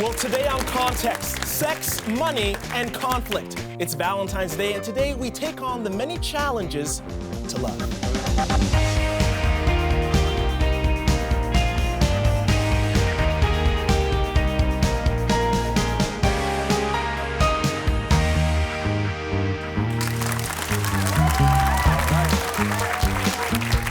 Well, today on Context, sex, money, and conflict. It's Valentine's Day, and today we take on the many challenges to love.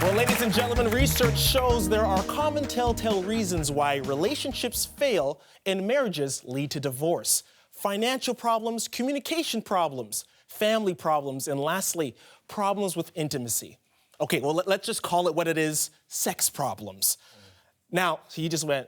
Well, ladies and gentlemen, research shows there are common telltale reasons why relationships fail and marriages lead to divorce. Financial problems, communication problems, family problems, and lastly, problems with intimacy. Okay, well, let's just call it what it is, sex problems. Now, so you just went,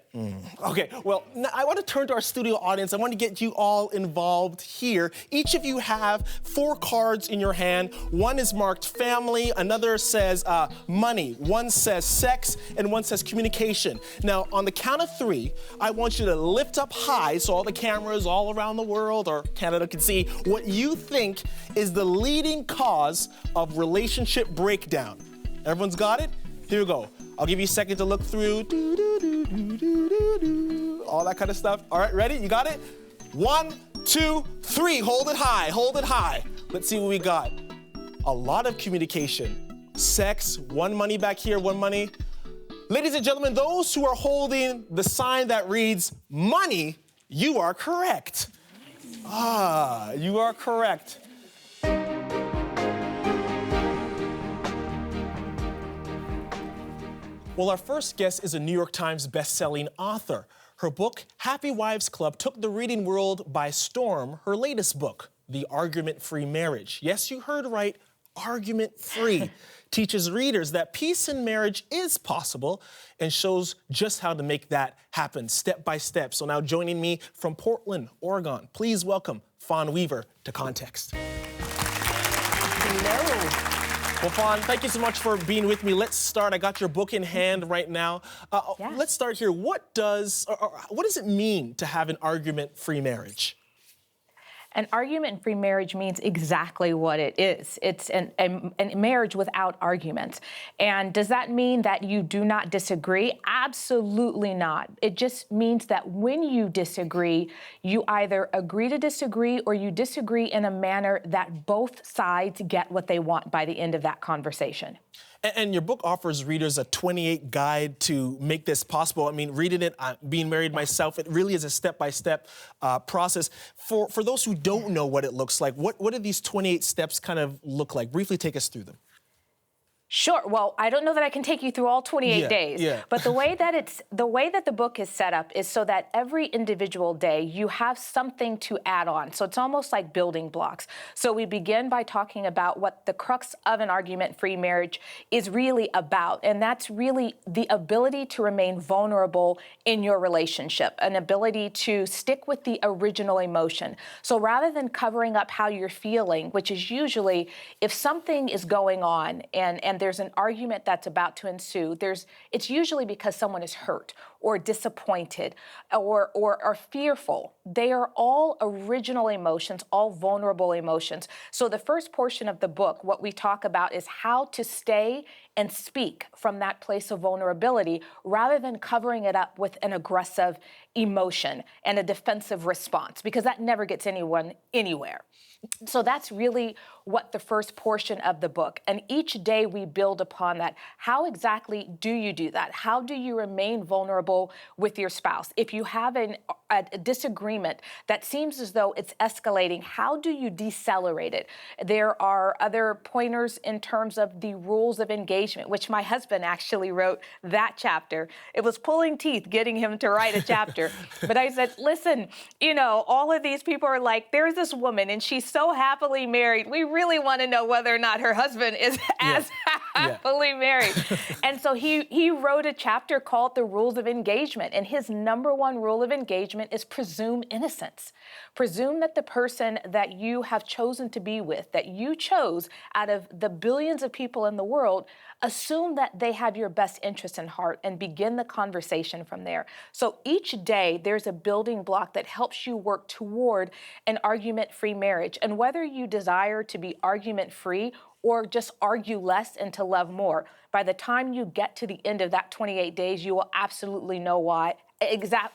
Okay, well, now I want to turn to our studio audience. I want to get you all involved here. Each of you have 4 cards in your hand. One is marked family, another says money, one says sex, and one says communication. Now, on the count of 3, I want you to lift up high so all the cameras all around the world or Canada can see what you think is the leading cause of relationship breakdown. Everyone's got it? Here we go. I'll give you a second to look through. All that kind of stuff. All right, ready? You got it? 1, 2, 3. Hold it high. Hold it high. Let's see what we got. A lot of communication. Sex, 1 money back here, 1 money. Ladies and gentlemen, those who are holding the sign that reads money, you are correct. You are correct. Well, our first guest is a New York Times best-selling author. Her book, Happy Wives Club, took the reading world by storm. Her latest book, The Argument-Free Marriage. Yes, you heard right, argument-free. Teaches readers that peace in marriage is possible and shows just how to make that happen step by step. So now joining me from Portland, Oregon, please welcome Fawn Weaver to Context. Hello. Well, Fawn, thank you so much for being with me. Let's start. I got your book in hand right now. Yeah. Let's start here. What does it mean to have an argument-free marriage? An argument-free marriage means exactly what it is. It's a marriage without arguments. And does that mean that you do not disagree? Absolutely not. It just means that when you disagree, you either agree to disagree or you disagree in a manner that both sides get what they want by the end of that conversation. And your book offers readers a 28 guide to make this possible. I mean, reading it, being married myself, it really is a step-by-step process. For those who don't know what it looks like, what do these 28 steps kind of look like? Briefly take us through them. Sure. Well, I don't know that I can take you through all 28 days, but the way that the book is set up is so that every individual day you have something to add on. So it's almost like building blocks. So we begin by talking about what the crux of an argument-free marriage is really about, and that's really the ability to remain vulnerable in your relationship, an ability to stick with the original emotion. So rather than covering up how you're feeling, which is usually if something is going on and there's an argument that's about to ensue, it's usually because someone is hurt or disappointed or fearful. They are all original emotions, all vulnerable emotions. So the first portion of the book, what we talk about is how to stay and speak from that place of vulnerability rather than covering it up with an aggressive emotion and a defensive response, because that never gets anyone anywhere. So that's really what the first portion of the book. And each day we build upon that. How exactly do you do that? How do you remain vulnerable with your spouse? If you have a disagreement that seems as though it's escalating, how do you decelerate it? There are other pointers in terms of the rules of engagement, which my husband actually wrote that chapter. It was pulling teeth getting him to write a chapter. But I said, listen, all of these people are like, there's this woman and she's so happily married. We really want to know whether or not her husband is as happily married. And so he wrote a chapter called The Rules of Engagement. And his number one rule of engagement is presume innocence. Presume that the person that you have chosen to be with, that you chose out of the billions of people in the world, assume that they have your best interest in heart and begin the conversation from there. So each day there's a building block that helps you work toward an argument-free marriage. And whether you desire to be argument-free or just argue less and to love more, by the time you get to the end of that 28 days, you will absolutely know why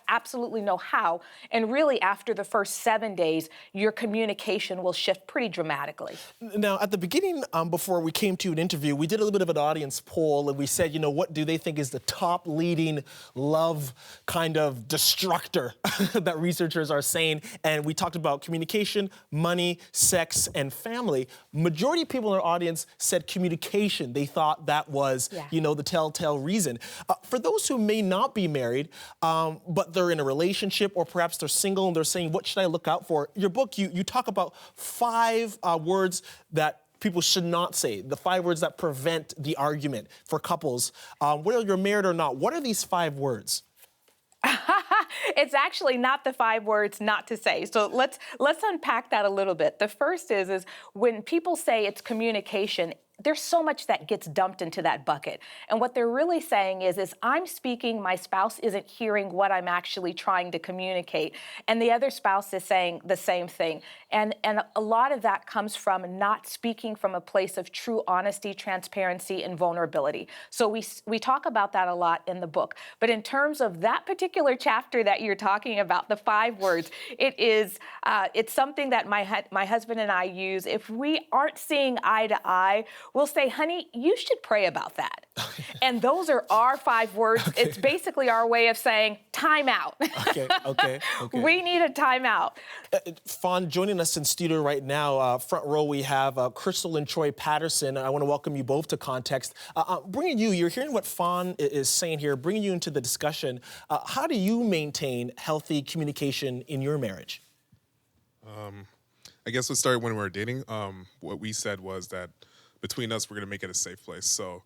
absolutely know how. And really, after the first 7 days, your communication will shift pretty dramatically. Now, at the beginning, before we came to an interview, we did a little bit of an audience poll, and we said, you know, what do they think is the top leading love kind of destructor that researchers are saying? And we talked about communication, money, sex, and family. Majority of people in our audience said communication. They thought that was, you know, the telltale reason. For those who may not be married, but they're in a relationship, or perhaps they're single and they're saying, what should I look out for? Your book, you talk about 5 words that people should not say, the 5 words that prevent the argument for couples. Whether you're married or not, what are these 5 words? It's actually not the 5 words not to say. So let's unpack that a little bit. The first is when people say it's communication, there's so much that gets dumped into that bucket. And what they're really saying is I'm speaking, my spouse isn't hearing what I'm actually trying to communicate. And the other spouse is saying the same thing. And a lot of that comes from not speaking from a place of true honesty, transparency, and vulnerability. So we talk about that a lot in the book. But in terms of that particular chapter that you're talking about, the 5 words, it's something that my husband and I use. If we aren't seeing eye to eye, we'll say, honey, you should pray about that. And those are our 5 words. Okay. It's basically our way of saying time out. Okay. We need a time out. Fawn, joining us in studio right now, front row, we have Crystal and Troy Patterson. I want to welcome you both to Context. Bringing you're hearing what Fawn is saying here, bringing you into the discussion. How do you maintain healthy communication in your marriage? I guess it started when we were dating. What we said was that between us, we're going to make it a safe place. So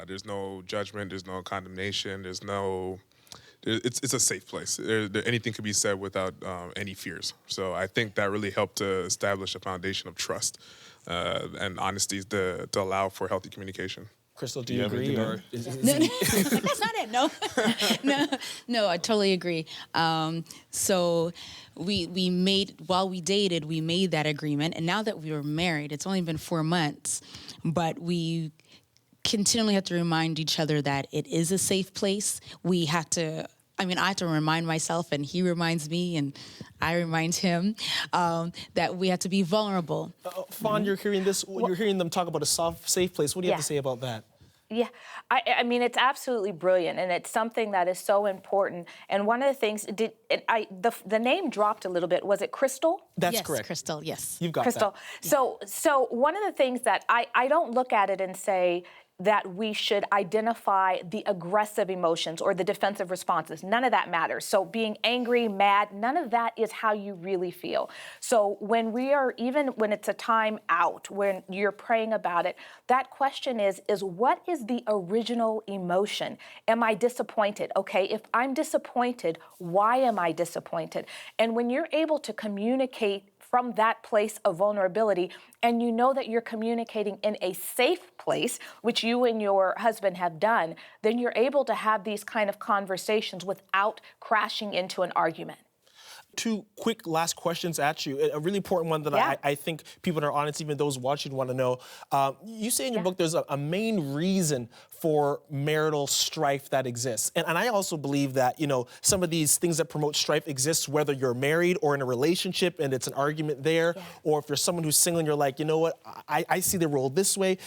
there's no judgment, there's no condemnation, it's a safe place. Anything can be said without any fears. So I think that really helped to establish a foundation of trust and honesty to allow for healthy communication. Crystal, do you agree? Or no, that's not it. No, I totally agree. So we made, while we dated, we made that agreement. And now that we were married, it's only been 4 months, but we continually have to remind each other that it is a safe place. I have to remind myself, and he reminds me, and I remind him that we have to be vulnerable. Fawn, you're hearing this. You're hearing them talk about a soft, safe place. What do you have to say about that? Yeah, I mean, it's absolutely brilliant, and it's something that is so important. And one of the things, the name dropped a little bit. Was it Crystal? That's correct. Crystal, yes. You've got Crystal. That. So one of the things that I don't look at it and say that we should identify the aggressive emotions or the defensive responses. None of that matters. So being angry, mad, none of that is how you really feel. So when even when it's a time out, when you're praying about it, that question is what is the original emotion? Am I disappointed? Okay, if I'm disappointed, why am I disappointed? And when you're able to communicate from that place of vulnerability, and you know that you're communicating in a safe place, which you and your husband have done, then you're able to have these kind of conversations without crashing into an argument. 2 quick last questions at you. A really important one that I think people in our audience, even those watching, want to know. You say in your book there's a main reason for marital strife that exists. And I also believe that, you know, some of these things that promote strife exist whether you're married or in a relationship and it's an argument there, or if you're someone who's single and you're like, you know what, I see the role this way.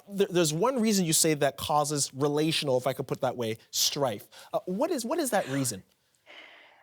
There's one reason you say that causes relational, if I could put it that way, strife. What is that reason?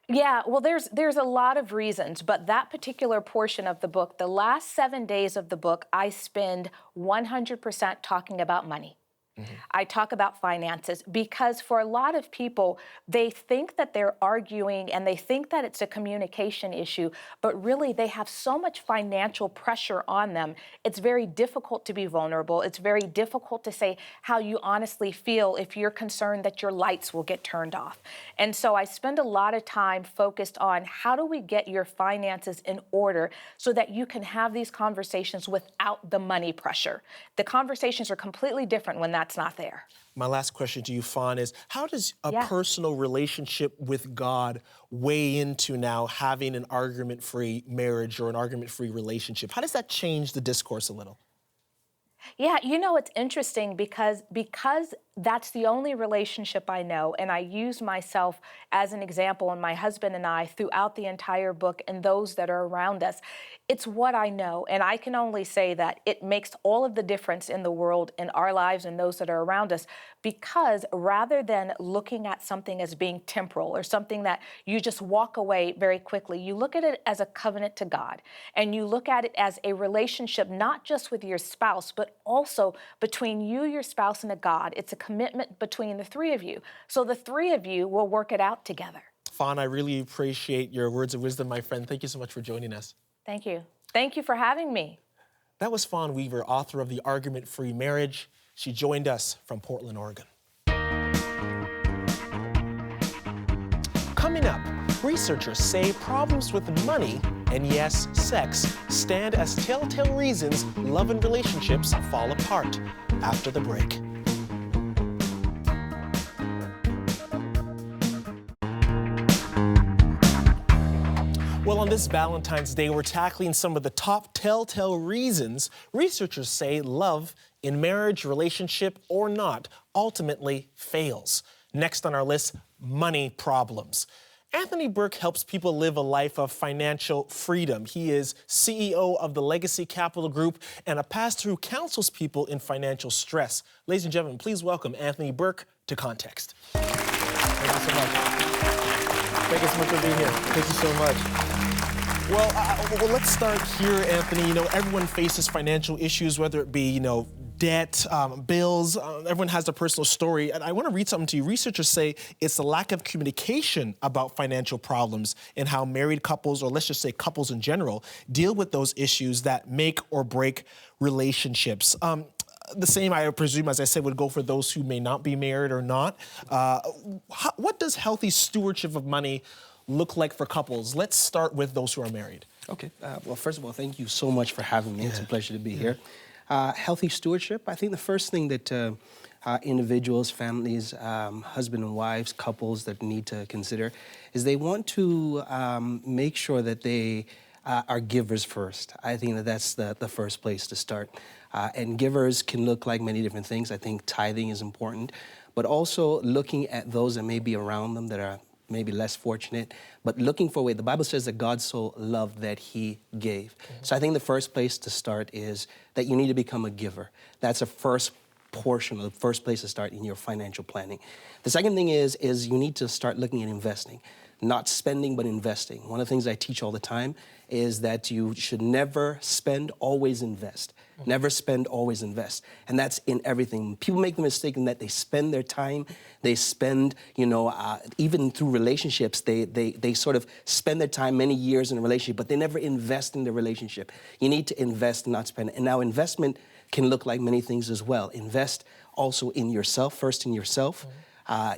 Yeah, well, there's a lot of reasons, but that particular portion of the book, the last 7 days of the book, I spend 100% talking about money. Mm-hmm. I talk about finances because for a lot of people, they think that they're arguing and they think that it's a communication issue, but really they have so much financial pressure on them. It's very difficult to be vulnerable. It's very difficult to say how you honestly feel if you're concerned that your lights will get turned off. And so I spend a lot of time focused on how do we get your finances in order so that you can have these conversations without the money pressure. The conversations are completely different when that's not there. My last question to you, Fawn, is how does a personal relationship with God weigh into now having an argument-free marriage or an argument-free relationship? How does that change the discourse a little? Yeah, you know, it's interesting because that's the only relationship I know, and I use myself as an example, and my husband and I throughout the entire book and those that are around us. It's what I know, and I can only say that it makes all of the difference in the world, in our lives, and those that are around us, because rather than looking at something as being temporal or something that you just walk away very quickly, you look at it as a covenant to God, and you look at it as a relationship not just with your spouse, but also between you, your spouse, and a God. It's a commitment between the three of you. So the three of you will work it out together. Fawn, I really appreciate your words of wisdom, my friend. Thank you so much for joining us. Thank you. Thank you for having me. That was Fawn Weaver, author of The Argument-Free Marriage. She joined us from Portland, Oregon. Coming up, researchers say problems with money and, yes, sex stand as telltale reasons love and relationships fall apart. After the break. Well, on this Valentine's Day, we're tackling some of the top telltale reasons researchers say love in marriage, relationship, or not ultimately fails. Next on our list, money problems. Anthony Burke helps people live a life of financial freedom. He is CEO of the Legacy Capital Group and a pastor who counsels people in financial stress. Ladies and gentlemen, please welcome Anthony Burke to Context. Thank you so much. Thank you so much for being here. Thank you so much. Well, let's start here, Anthony. You know, everyone faces financial issues, whether it be, debt, bills. Everyone has their personal story. And I want to read something to you. Researchers say it's the lack of communication about financial problems and how married couples, or let's just say couples in general, deal with those issues that make or break relationships. The same, I presume, as I said, would go for those who may not be married or not. What does healthy stewardship of money look like for couples? Let's start with those who are married. Okay. Well, first of all, thank you so much for having me. It's a pleasure to be here. Healthy stewardship, I think the first thing that individuals, families, husband and wives, couples that need to consider is they want to make sure that they are givers first. I think that that's the first place to start. And givers can look like many different things. I think tithing is important, but also looking at those that may be around them that are maybe less fortunate, but looking for a way. The Bible says that God so loved that he gave. So I think the first place to start is that you need to become a giver. That's a first portion, or the first place to start in your financial planning. The second thing is you need to start looking at investing. Not spending, but investing. One of the things I teach all the time is that you should never spend, always invest. Never spend, always invest. And that's in everything. People make the mistake in that they spend their time, they spend, even through relationships, they sort of spend their time many years in a relationship, but they never invest in the relationship. You need to invest, not spend. And now investment can look like many things as well. Invest also in yourself, first in yourself.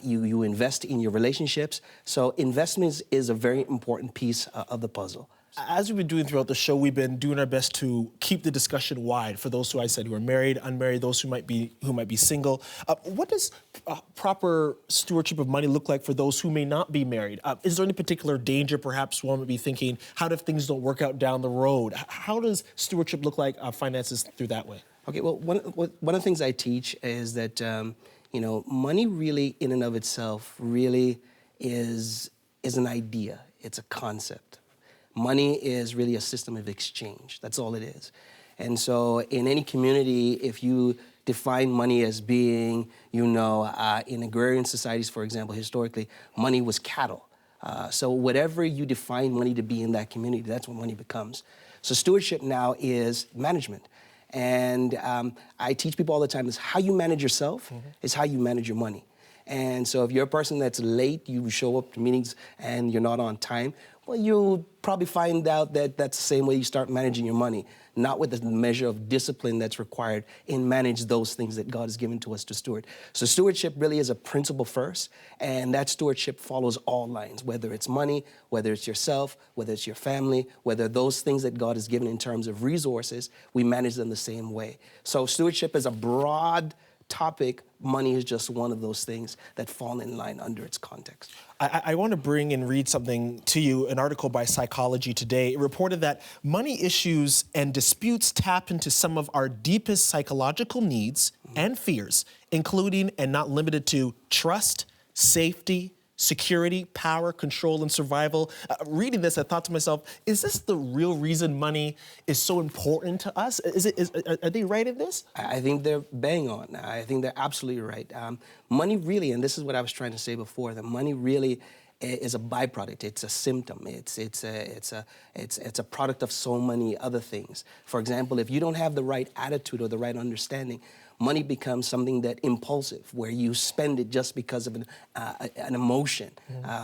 You invest in your relationships. So investments is a very important piece of the puzzle. As we've been doing throughout the show, we've been doing our best to keep the discussion wide for those who I said who are married, unmarried, those who might be single. What does proper stewardship of money look like for those who may not be married? Is there any particular danger, perhaps one would be thinking, how if things don't work out down the road? How does stewardship look like finances through that way? Okay, well, one of the things I teach is that money really in and of itself really is an idea. It's a concept. Money is really a system of exchange. That's all it is. And so in any community, if you define money as being, in agrarian societies, for example, historically, money was cattle. So whatever you define money to be in that community, that's what money becomes. So stewardship now is management. And I teach people all the time is how you manage yourself is how you manage your money. And so if you're a person that's late, you show up to meetings and you're not on time, well, you'll probably find out that that's the same way you start managing your money, not with the measure of discipline that's required in manage those things that God has given to us to steward. So stewardship really is a principle first, and that stewardship follows all lines, whether it's money, whether it's yourself, whether it's your family, whether those things that God has given in terms of resources, we manage them the same way. So stewardship is a broad topic. Money is just one of those things that fall in line under its context. I want to bring and read something to you, an article by Psychology Today. It reported that money issues and disputes tap into some of our deepest psychological needs and fears, including and not limited to trust, safety, security, power, control, and survival. Reading this, I thought to myself, is this the real reason money is so important to us? Are they right in this? I think they're bang on. I think they're absolutely right. Money really, and this is what I was trying to say before, that money really is a byproduct. It's a symptom. It's a product of so many other things. For example, if you don't have the right attitude or the right understanding, money becomes something that impulsive, where you spend it just because of an emotion.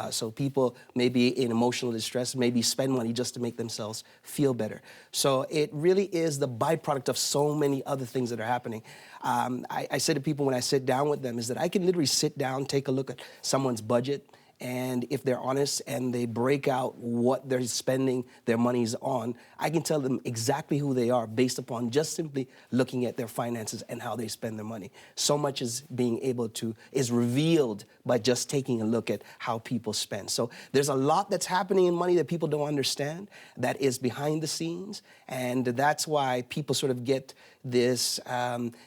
So people may be in emotional distress, maybe spend money just to make themselves feel better. So it really is the byproduct of so many other things that are happening. I say to people when I sit down with them is that I can literally sit down, take a look at someone's budget, and if they're honest and they break out what they're spending their monies on, I can tell them exactly who they are based upon just simply looking at their finances and how they spend their money. So much is revealed by just taking a look at how people spend. So there's a lot that's happening in money that people don't understand that is behind the scenes. And that's why people sort of get this,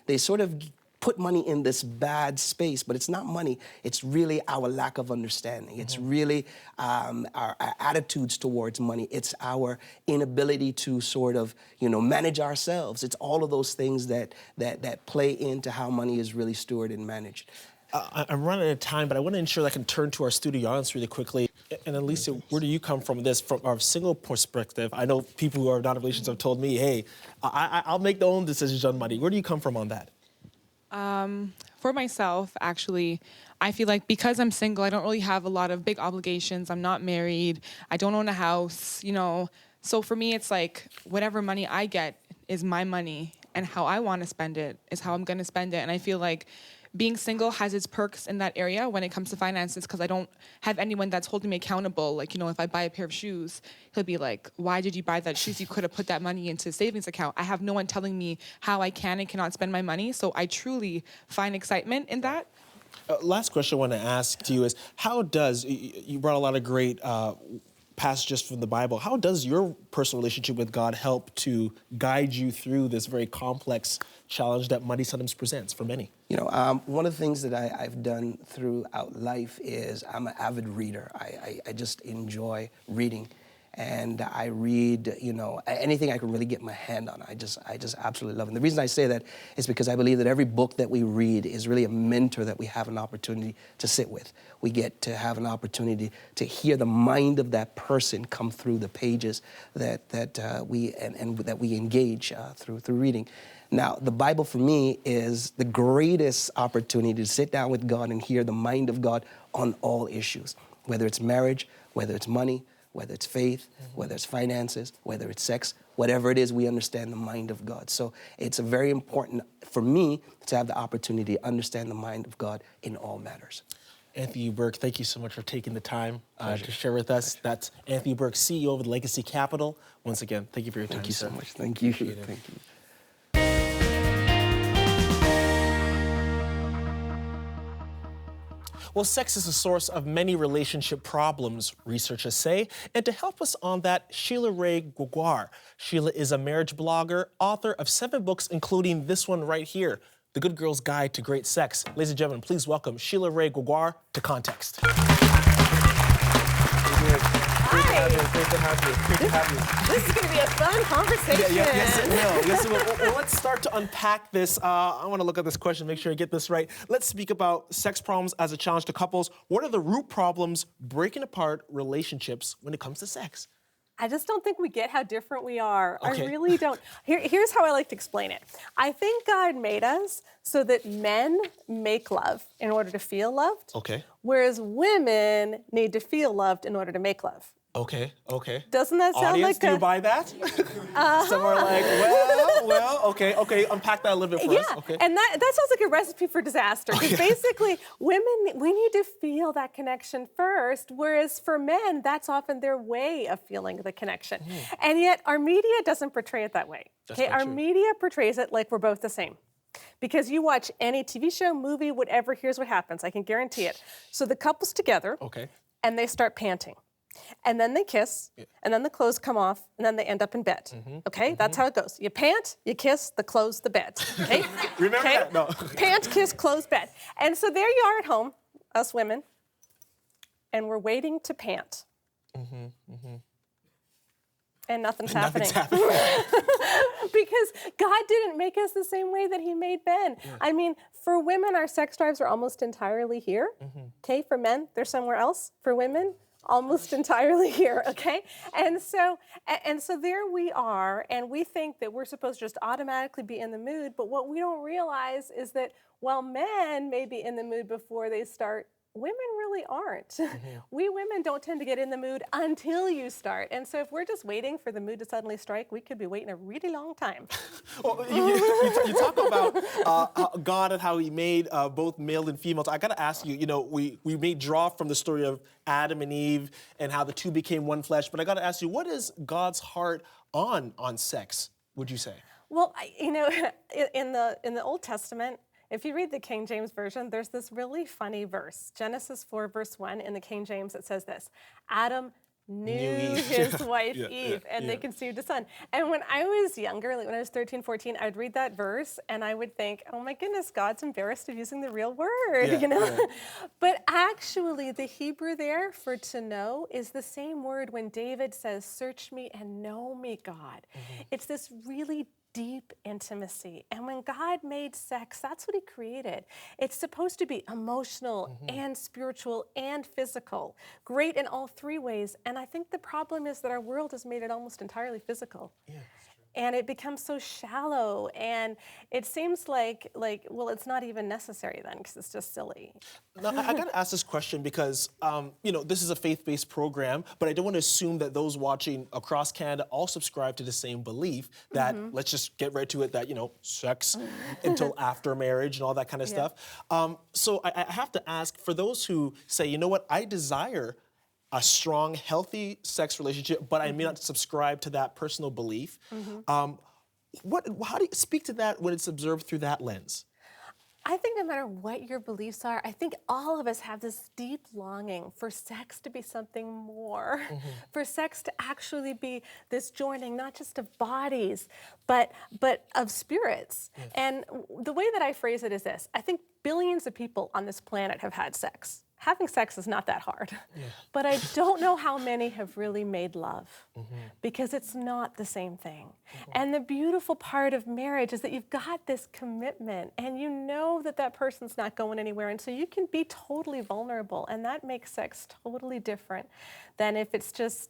they sort of put money in this bad space, but it's not money. It's really our lack of understanding. It's really our attitudes towards money. It's our inability to sort of, manage ourselves. It's all of those things that play into how money is really stewarded and managed. I'm running out of time, but I want to ensure that I can turn to our studio audience really quickly. And Alicia, where do you come from this? From our single perspective, I know people who are not in relationships have told me, hey, I'll make their own decisions on money. Where do you come from on that? For myself, actually, I feel like because I'm single, I don't really have a lot of big obligations. I'm not married. I don't own a house, So for me, it's like whatever money I get is my money, and how I want to spend it is how I'm going to spend it. And I feel like being single has its perks in that area when it comes to finances, because I don't have anyone that's holding me accountable. Like, if I buy a pair of shoes, he'll be like, why did you buy that shoes? You could have put that money into a savings account. I have no one telling me how I can and cannot spend my money. So I truly find excitement in that. Last question I want to ask to you is, how does, you brought a lot of great passages from the Bible, how does your personal relationship with God help to guide you through this very complex challenge that money sometimes presents for many? One of the things that I've done throughout life is I'm an avid reader. I just enjoy reading. And I read, anything I can really get my hand on. I just absolutely love it. And the reason I say that is because I believe that every book that we read is really a mentor that we have an opportunity to sit with. We get to have an opportunity to hear the mind of that person come through the pages that we engage through reading. Now, the Bible for me is the greatest opportunity to sit down with God and hear the mind of God on all issues, whether it's marriage, whether it's money, whether it's faith, whether it's finances, whether it's sex, whatever it is, we understand the mind of God. So it's very important for me to have the opportunity to understand the mind of God in all matters. Anthony Burke, thank you so much for taking the time to share with us. That's Anthony Burke, CEO of Legacy Capital. Once again, thank you for your time, Thank you sir. so much. Thank you. Thank you. Well, sex is a source of many relationship problems, researchers say. And to help us on that, Sheila Ray Gregoire. Sheila is a marriage blogger, author of 7 books, including this one right here, The Good Girl's Guide to Great Sex. Ladies and gentlemen, please welcome Sheila Ray Gregoire to Context. Great to have you. This is going to be a fun conversation. Yes, it will. Yes, it will. Well, let's start to unpack this. I want to look at this question, make sure I get this right. Let's speak about sex problems as a challenge to couples. What are the root problems breaking apart relationships when it comes to sex? I just don't think we get how different we are. Okay. I really don't. Here's how I like to explain it. I think God made us so that men make love in order to feel loved. Okay. Whereas women need to feel loved in order to make love. Okay. Doesn't that sound Audience, like do you buy that? Some are like, well, okay. Unpack that a little bit for us. Okay. And that sounds like a recipe for disaster. Because basically, women, we need to feel that connection first, whereas for men, that's often their way of feeling the connection. And yet, our media doesn't portray it that way. Okay, our media portrays it like we're both the same. Because you watch any TV show, movie, whatever, here's what happens. I can guarantee it. So the couple's together. Okay. and they start panting. And then they kiss, and then the clothes come off, and then they end up in bed. Okay, that's how it goes. You pant, you kiss, the clothes, the bed. Okay? Remember that? No. Pant, kiss, close, bed. And so there you are at home, us women, and we're waiting to pant. And nothing's happening. Because God didn't make us the same way that he made men. Yeah. I mean, for women, our sex drives are almost entirely here. Okay, for men, they're somewhere else. For women, almost entirely here, okay? And so there we are, and we think that we're supposed to just automatically be in the mood, but what we don't realize is that while men may be in the mood before they start, women really aren't. We women don't tend to get in the mood until you start. And so if we're just waiting for the mood to suddenly strike, we could be waiting a really long time. Well, you talk about God and how he made both male and female. So I got to ask you, we may draw from the story of Adam and Eve and how the two became one flesh, but I got to ask you, what is God's heart on sex, would you say? Well, in the Old Testament, if you read the King James Version, there's this really funny verse. Genesis 4, verse 1, in the King James, it says this: Adam knew his wife Eve, and they conceived a son. And when I was younger, like when I was 13, 14, I'd read that verse, and I would think, oh my goodness, God's embarrassed of using the real word, But actually, the Hebrew there for to know is the same word when David says, search me and know me, God. It's this really deep intimacy. And when God made sex, that's what he created. It's supposed to be emotional and spiritual and physical. Great in all three ways. And I think the problem is that our world has made it almost entirely physical. Yeah. And it becomes so shallow, and it seems like well, it's not even necessary then, because it's just silly. Now, I got to ask this question because, this is a faith-based program, but I don't want to assume that those watching across Canada all subscribe to the same belief that, let's just get right to it, that, sex until after marriage and all that kind of stuff. So I have to ask, for those who say, you know what, I desire a strong, healthy sex relationship, but I may not subscribe to that personal belief. How do you speak to that when it's observed through that lens? I think no matter what your beliefs are, I think all of us have this deep longing for sex to be something more, for sex to actually be this joining, not just of bodies, but of spirits. And the way that I phrase it is this: I think billions of people on this planet have had sex. Having sex is not that hard, but I don't know how many have really made love, because it's not the same thing. And the beautiful part of marriage is that you've got this commitment, and you know that that person's not going anywhere, and so you can be totally vulnerable, and that makes sex totally different than if it's just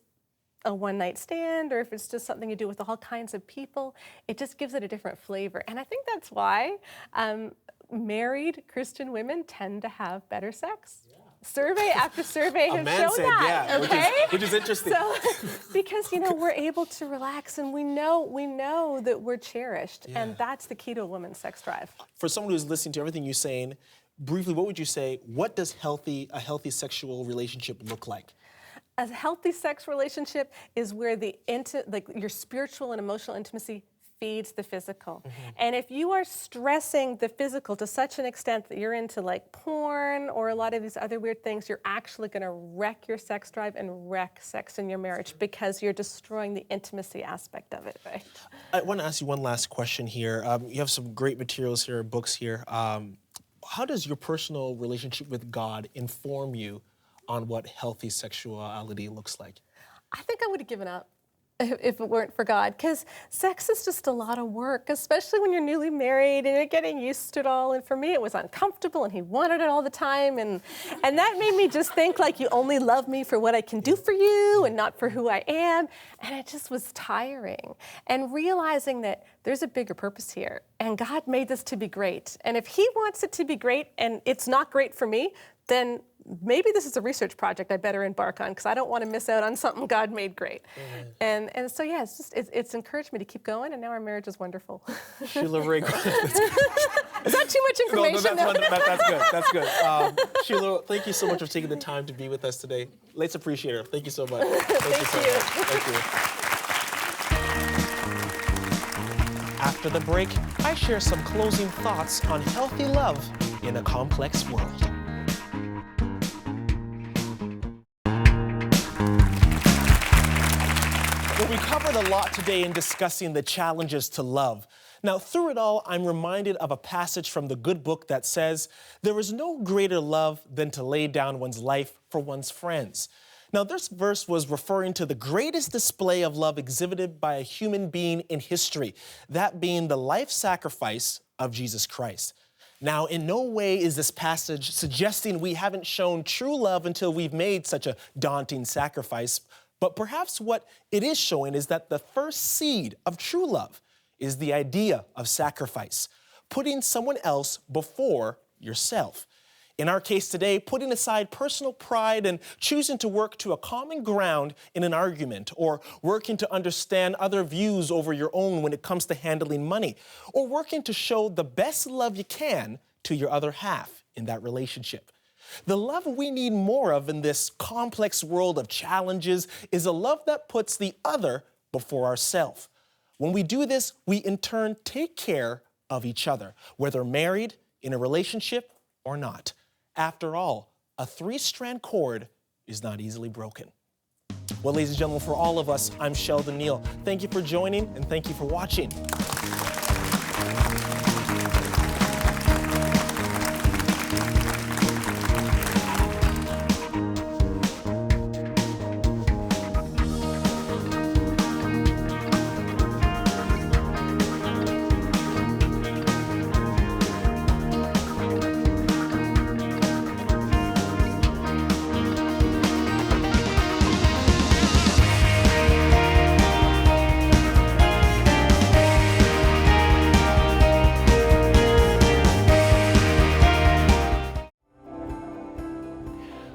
a one-night stand, or if it's just something you do with all kinds of people. It just gives it a different flavor. And I think that's why married Christian women tend to have better sex. Survey after survey has shown that, okay? Which is interesting. So, because, we're able to relax, and we know that we're cherished, and that's the key to a woman's sex drive. For someone who's listening to everything you're saying, briefly, what would you say, what does a healthy sexual relationship look like? A healthy sex relationship is where your spiritual and emotional intimacy feeds the physical. And if you are stressing the physical to such an extent that you're into like porn or a lot of these other weird things, you're actually going to wreck your sex drive and wreck sex in your marriage, because you're destroying the intimacy aspect of it, right? I want to ask you one last question here. You have some great materials here, books here. How does your personal relationship with God inform you on what healthy sexuality looks like? I think I would have given up if it weren't for God, because sex is just a lot of work, especially when you're newly married and you're getting used to it all. And for me, it was uncomfortable, and he wanted it all the time, and that made me just think like, you only love me for what I can do for you and not for who I am. And it just was tiring. And realizing that there's a bigger purpose here, and God made this to be great. And if he wants it to be great and it's not great for me, then maybe this is a research project I better embark on, because I don't want to miss out on something God made great. And so it's encouraged me to keep going, and now our marriage is wonderful. Sheila Ray. Is that too much information? No, that's good. That's good. Sheila, thank you so much for taking the time to be with us today. Let's appreciate her. Thank you so much. Thank you. After the break, I share some closing thoughts on healthy love in a complex world. we covered a lot today in discussing the challenges to love. Now, through it all, I'm reminded of a passage from the good book that says, "There is no greater love than to lay down one's life for one's friends." Now, this verse was referring to the greatest display of love exhibited by a human being in history, that being the life sacrifice of Jesus Christ. Now, in no way is this passage suggesting we haven't shown true love until we've made such a daunting sacrifice, but perhaps what it is showing is that the first seed of true love is the idea of sacrifice, putting someone else before yourself. In our case today, putting aside personal pride and choosing to work to a common ground in an argument, or working to understand other views over your own when it comes to handling money, or working to show the best love you can to your other half in that relationship. The love we need more of in this complex world of challenges is a love that puts the other before ourselves. When we do this, we in turn take care of each other, whether married, in a relationship, or not. After all, a three-strand cord is not easily broken. Well, ladies and gentlemen, for all of us, I'm Sheldon Neil. Thank you for joining and thank you for watching.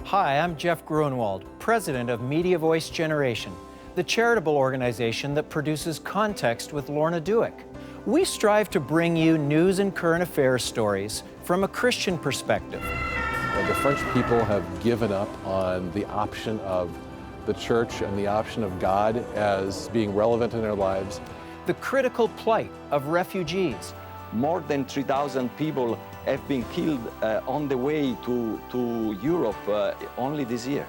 Hi, I'm Jeff Grunwald, president of Media Voice Generation, the charitable organization that produces Context with Lorna Dueck. We strive to bring you news and current affairs stories from a Christian perspective. The French people have given up on the option of the church and the option of God as being relevant in their lives. The critical plight of refugees. More than 3,000 people have been killed on the way to Europe only this year.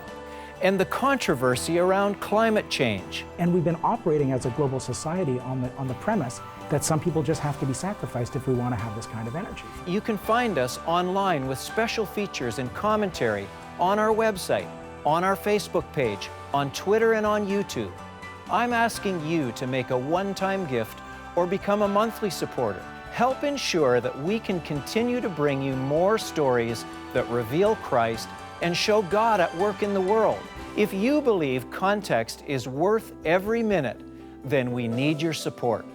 And the controversy around climate change. And we've been operating as a global society on the premise that some people just have to be sacrificed if we want to have this kind of energy. You can find us online with special features and commentary on our website, on our Facebook page, on Twitter, and on YouTube. I'm asking you to make a one-time gift or become a monthly supporter. Help ensure that we can continue to bring you more stories that reveal Christ and show God at work in the world. If you believe Context is worth every minute, then we need your support.